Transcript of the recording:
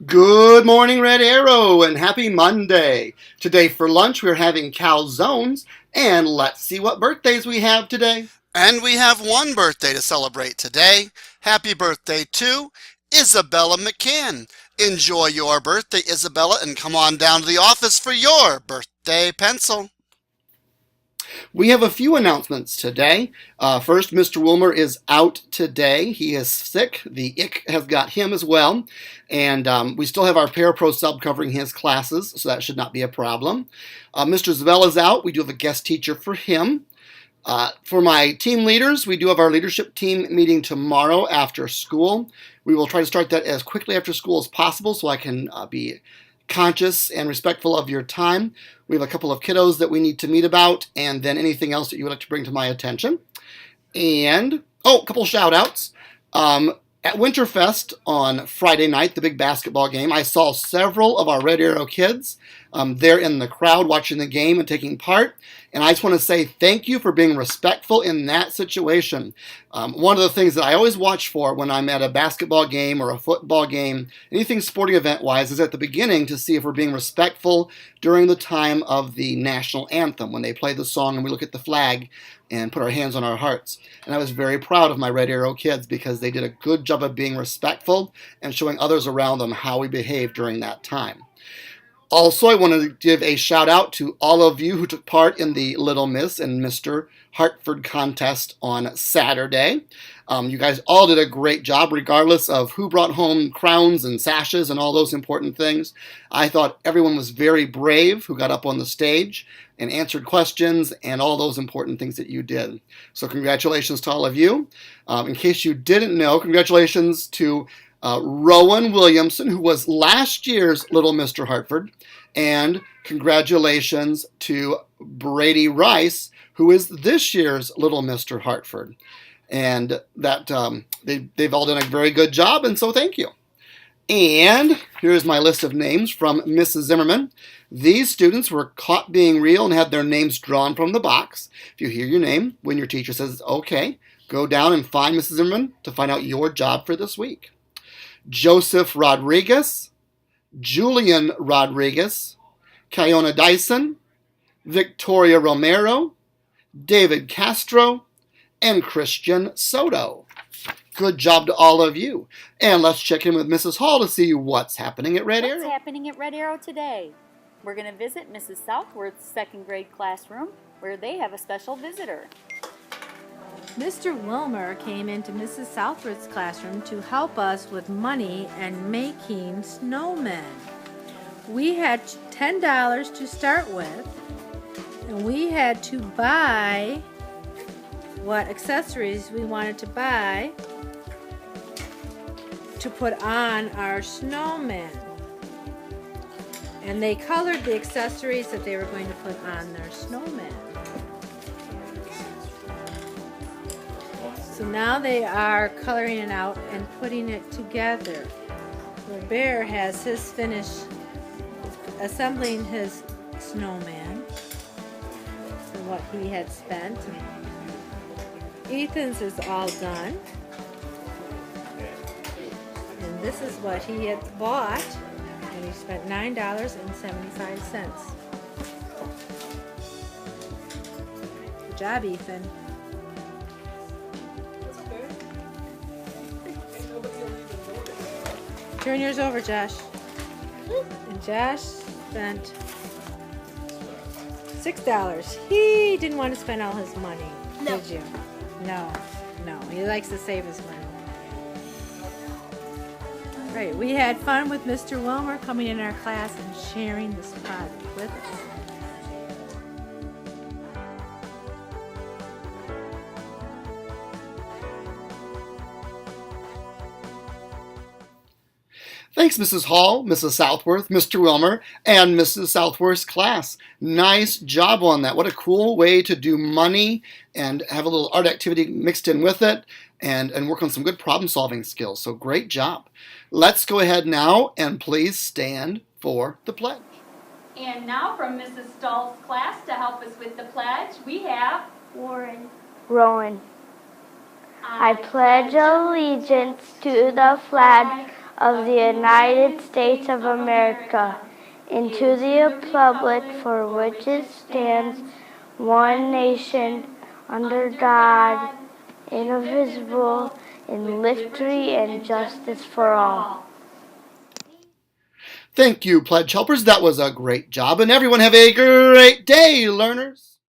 Good morning, Red Arrow, and happy Monday. Today for lunch, we're having calzones, and let's see what birthdays we have today. And we have one birthday to celebrate today. Happy birthday to Isabella McCann. Enjoy your birthday, Isabella, and come on down to the office for your birthday pencil. We have a few announcements today. First, Mr. Wilmer is out today. He is sick. The ick has got him as well. And we still have our Parapro sub covering his classes, so that should not be a problem. Mr. Zabel is out. We do have a guest teacher for him. For my team leaders, we do have our leadership team meeting tomorrow after school. We will try to start that as quickly after school as possible so I can be conscious and respectful of your time. We have a couple of kiddos that we need to meet about, and then anything else that you would like to bring to my attention. And, a couple shout outs. At Winterfest on Friday night, the big basketball game, I saw several of our Red Arrow kids there in the crowd watching the game and taking part. And I just want to say thank you for being respectful in that situation. One of the things that I always watch for when I'm at a basketball game or a football game, anything sporting event-wise, is at the beginning to see if we're being respectful during the time of the national anthem, when they play the song and we look at the flag and put our hands on our hearts. And I was very proud of my Red Arrow kids because they did a good job of being respectful and showing others around them how we behaved during that time. Also, I want to give a shout out to all of you who took part in the Little Miss and Mr. Hartford contest on Saturday. You guys all did a great job, regardless of who brought home crowns and sashes and all those important things. I thought everyone was very brave who got up on the stage and answered questions and all those important things that you did. So congratulations to all of you. In case you didn't know, congratulations to Rowan Williamson, who was last year's Little Mr. Hartford, and congratulations to Brady Rice, who is this year's Little Mr. Hartford. And that they've all done a very good job, and so thank you. And here's my list of names from Mrs. Zimmerman. These students were caught being real and had their names drawn from the box. If you hear your name when your teacher says okay, go down and find Mrs. Zimmerman to find out your job for this week. Joseph Rodriguez, Julian Rodriguez, Kiona Dyson, Victoria Romero, David Castro, and Christian Soto. Good job to all of you. And let's check in with Mrs. Hall to see what's happening at Red Arrow. What's happening at Red Arrow today? We're going to visit Mrs. Southworth's second grade classroom where they have a special visitor. Mr. Wilmer came into Mrs. Southworth's classroom to help us with money and making snowmen. We had $10 to start with, and we had to buy what accessories we wanted to buy to put on our snowman. And they colored the accessories that they were going to put on their snowman. So now they are coloring it out and putting it together. The bear has his finish assembling his snowman for what he had spent. Ethan's is all done. And this is what he had bought, and he spent $9.75. Good job, Ethan. Turn yours over, Josh. And Josh spent $6. He didn't want to spend all his money, did you? No. He likes to save his money. Right. We had fun with Mr. Wilmer coming in our class and sharing this project with us. Thanks, Mrs. Hall, Mrs. Southworth, Mr. Wilmer, and Mrs. Southworth's class. Nice job on that. What a cool way to do money and have a little art activity mixed in with it and work on some good problem-solving skills. So great job. Let's go ahead now and please stand for the pledge. And now from Mrs. Stahl's class to help us with the pledge, we have Warren. Rowan. I pledge allegiance to the flag of the United States of America, and to the republic for which it stands, one nation, under God, indivisible, in liberty and justice for all. Thank you, Pledge Helpers. That was a great job. And everyone have a great day, learners.